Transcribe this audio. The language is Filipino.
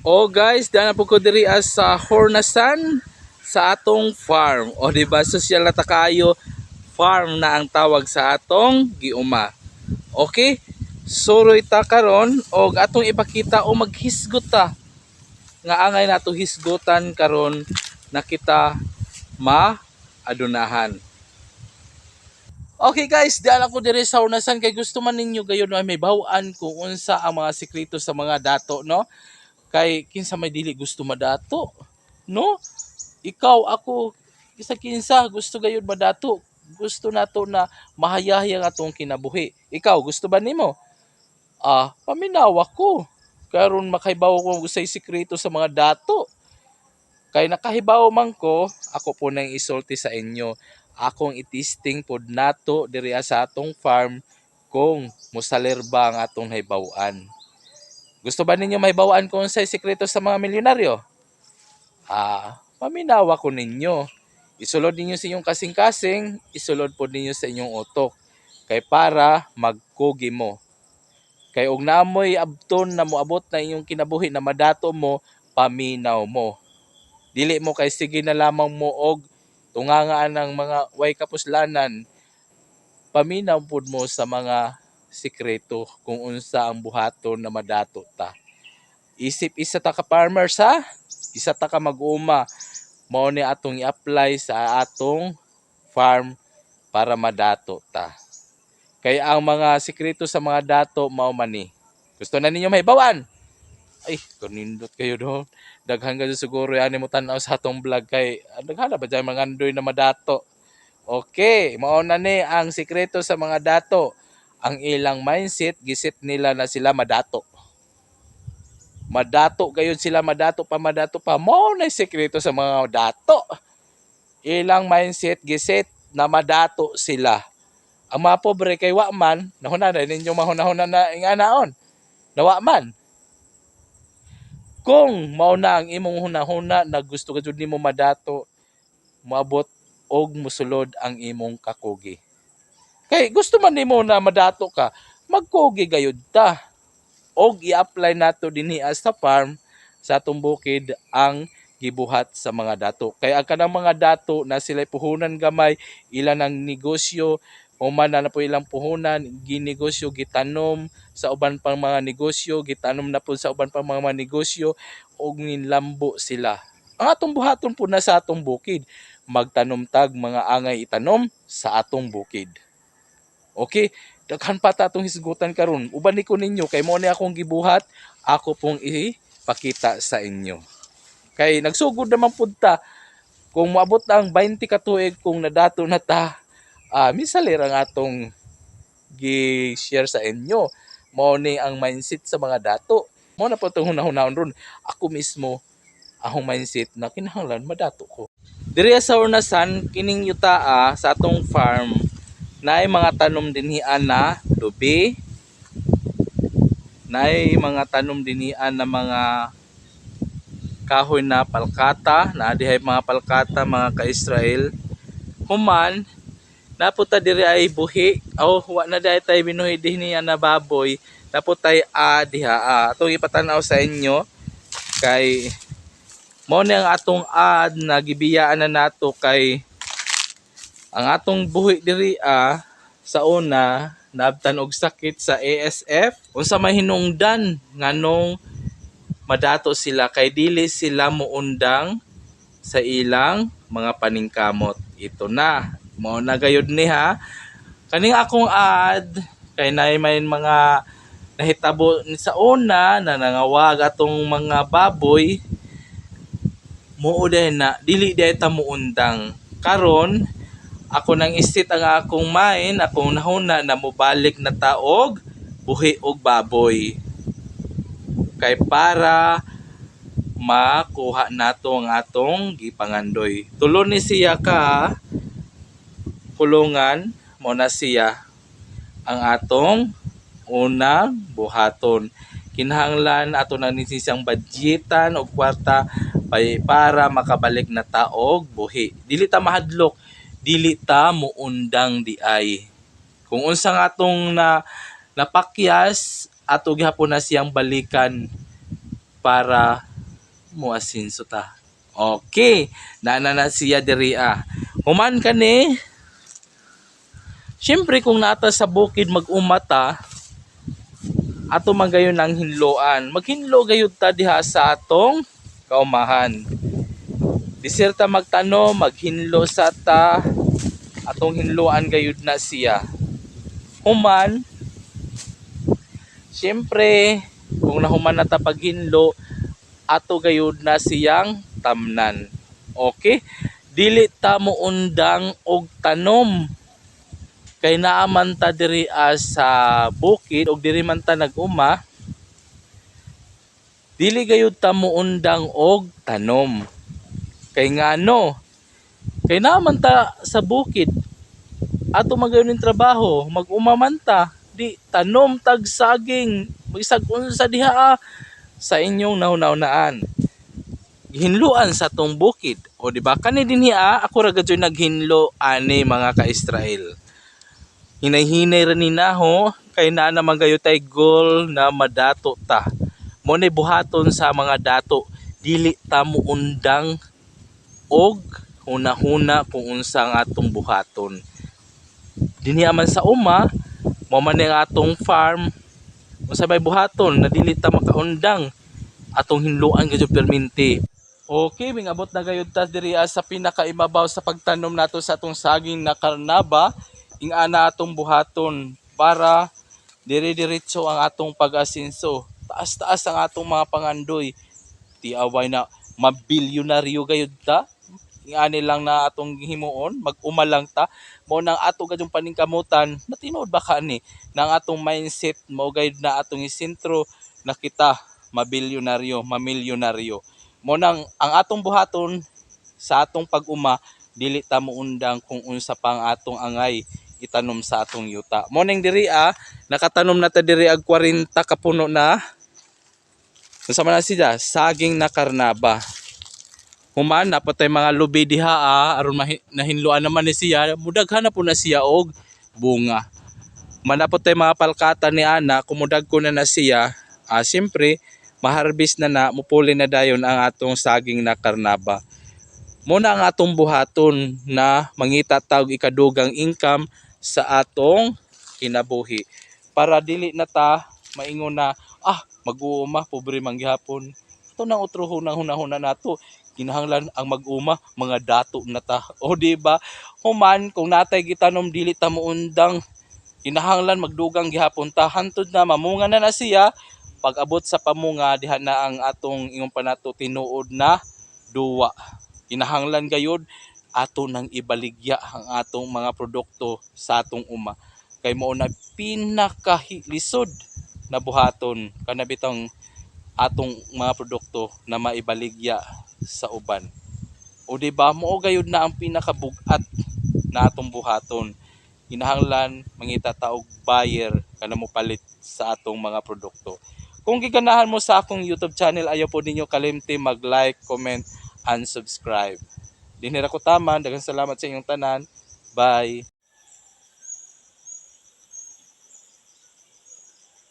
O guys, dana po ko diri sa Hornasan sa atong farm. O di ba sosyal na takayo farm na ang tawag sa atong giuma. Okay? Suroy ta karon og atong ipakita o maghisgot ta. Nga angay nato hisgutan karon na kita maadunahan. Okay guys, di ako diri sa Hornasan kay gusto man ninyo gayon na may bawaan kung unsa ang mga sekreto sa mga dato, no? Kay kinsa may dili gusto madato, no? Ikaw, ako, isa kinsa gusto gayud madato. Gusto nato na mahayahayang atong kinabuhi. Ikaw, gusto ba nimo? Paminawa ko. Karon makahibaw ko usay sikreto sa mga dato. Kay nakahibaw man ko, ako po nang isulti sa inyo. Akong itisting pod nato diri sa atong farm kung musalirba ang atong hibawan. Gusto ba ninyo mahibawaan kung unsay sikreto sa mga milyonaryo? Paminawa ko ninyo. Isulod ninyo sa inyong kasing-kasing, isulod po ninyo sa inyong utok. Kay para magkugi mo. Kay og naamoy abton na moabot na inyong kinabuhi na madato mo, paminaw mo. Dili mo kay sige na lamang mo og tungangaan ng mga way kapuslanan. Paminaw pud mo sa mga sikreto kung unsa ang buhaton na madato ta. Isip isa ta ka farmers ha? Isa ta ka mag-uma. Mao ni atong i-apply sa atong farm para madato ta. Kay ang mga sikreto sa mga dato mao man ni. Gusto na ninyo mahibawan? Ay, kanindot kayo doon. Daghan ka siguro yan mo tanaw sa atong vlog kay daghan ba dyan mga andoy na madato. Okay, mao na ni ang sikreto sa mga dato. Ang ilang mindset, gisit nila na sila madato. Madato gayon sila, madato pa. Mao na sikreto sa mga dato. Ilang mindset, gisit na madato sila. Ang mga pobre kay Waman, nahuna na ninyo mahuna-huna na inganaon. Nawa man. Kung mao na ang imong hunahuna na gusto ka jud nimo madato, moabot og musulod ang imong kakugi. Kay gusto man nimo na madato ka, magkugi gayud ta. Og i-apply nato dinhi sa farm sa atong bukid ang gibuhat sa mga dato. Kay ang kanang mga dato na sila puhunan gamay, ilan ang negosyo, human na po ilang puhunan, ginegosyo, gitanom sa uban pang mga negosyo, gitanom na po sa uban pang mga negosyo, og ninlambo sila. Ang atong buhaton po na sa atong bukid, magtanom tag mga angay itanom sa atong bukid. Okay, daghan pa ta atong hisgutan karon. Uban ni ko ninyo kay mo ni akong gibuhat, ako pong ipakita sa inyo. Kay nagsugod naman pud ta kung moabot ang 20 ka tuig kung nadato na ta, misalir ang atong gi-share sa inyo. Mao ni ang mindset sa mga dato. Mao na po itong hunahunahon ron. Ako mismo, akong mindset na kinahanglan madato ko. Diri sa Hornasan, kining yutaa sa atong farm, naay mga tanom dinhian na lubi, naay mga tanom dinhian na mga kahoy na palkata, na dihay mga palkata, mga ka-Israel. Human, naputa diri ay buhi, wa na dahi tayo binuhi dinhian na baboy, naputay diha. Atong ipatanaw sa inyo, kay mao ni ang atong na gibiyaan na nato kay ang atong buhi diri sa una naabtan og sakit sa ASF. Unsa may hinungdan nganong madato sila kay dili sila muundang sa ilang mga paningkamot. Ito na, mao na gayud ni ha. Kaning akong kay nay may mga nahitabo sa una na nangawag atong mga baboy, muuday na dili day ta muundang. Karon ako nang istit ang akong mind, akong nahuna na mobalik na taog buhi og baboy. Kay para makuha nato ang atong gipangandoy. Tulo ni siya ka kulungan, mo na siya ang atong unang buhaton. Kinahanglan ato na ni siyang budgetan og kwarta para makabalik na taog buhi. Dili ta mahadlok, dili ta muundang di ay. Kung unsa nga atong napakyas, ato gihapon na siyang balikan para mo asinso ta. Okay, na siya diri Human kani, syempre kung nata sa bukid mag-umata, ato magayon ang hinloan. Maghinlo gayud ta diha sa atong kaumahan. Disirta magtano, maghinlo sa ta, atong hinloan gayud na siya. Human, syempre, kung nahuman na ta paghinlo, ato gayud na siyang tamnan. Okay? Dili ta mo undang og tanom. Kay naaman ta diri sa bukid og diri man ta nag-uma, dili gayud ta mo undang og tanom. Kay ngano? Kay naaman ta sa bukid, ato magayon ning trabaho, mag-uma man ta, di tanom tag saging, bisag unsa diha sa inyong nahunaunaan. Hinluan sa tong bukid, o di ba? Kani dinhi ako ra gadyo naghinlo ani mga ka-Israel. Hinay-hinay ra ninaho kay naa naman gayo tay goal na madato ta. Mo ni buhaton sa mga dato, dili ta mo undang og huna-huna kung unsa ang atong buhaton. Dinhi man sa uma, mo man ang atong farm, unsa may buhaton na dili ta makaundang, atong hinluan gadyo perminti. Okay, mingabot na gayud ta diri sa pinakaibabaw sa pagtanom nato sa atong saging na karnaba, ing ana atong buhaton para dire-diretso ang atong pag-asinso. Taas-taas ang atong mga pangandoy. Tiaway na mabilyonaryo gayud ta. Ingani lang na atong himuon, mag-uma lang ta. Mo nang ato gadyong paningkamutan, natinood ba ka ni? Nang atong mindset, mo gayud na atong isentro na kita mabilyonaryo, mamilyonaryo. Mo nang ang atong buhaton sa atong pag-uma, dili ta mo undang kung unsa pang atong angay itanom sa atong yuta. Mo ning diri nakatanom na ta diri ag 40 ka puno na. Unsa man na siya? Saging na karnaba. Human na patay mga lubi diha aron nahinluan naman ni siya, mudaghan na po na siya og bunga. Manapot tay mga palkata ni ana, kumudag ko na siya, siyempre maharbis na mupuli na dayon ang atong saging na karnaba. Muna ang atong buhaton na mangita tawag ikadugang income sa atong kinabuhi. Para dili na ta maingon na mag-uuma pobre man gihapon. Ito nang utroho nang hunahuna nato. Kinahanglan ang mag-uma mga dato na ta. O di ba? Human kung natay gitanom dili ta muundang, kinahanglan magdugang gihapon ta hantod na mamunga na siya. Pag abot sa pamunga diha na ang atong ingon pa nato tinuod na duwa. Kinahanglan gayud ato nang ibaligya ang atong mga produkto sa atong uma. Kay mao na pinakalisod na buhaton kana bitang atong mga produkto na maibaligya sa uban. O di ba mo gayud na ang pinakabugat na atong buhaton. Kinahanglan mangita ta og buyer kana mo palit sa atong mga produkto. Kung giganahan mo sa akong YouTube channel, ayaw po ninyo kalimti mag-like, comment, and subscribe. Dinhira ko taman, daghang salamat sa inyong tanan. Bye.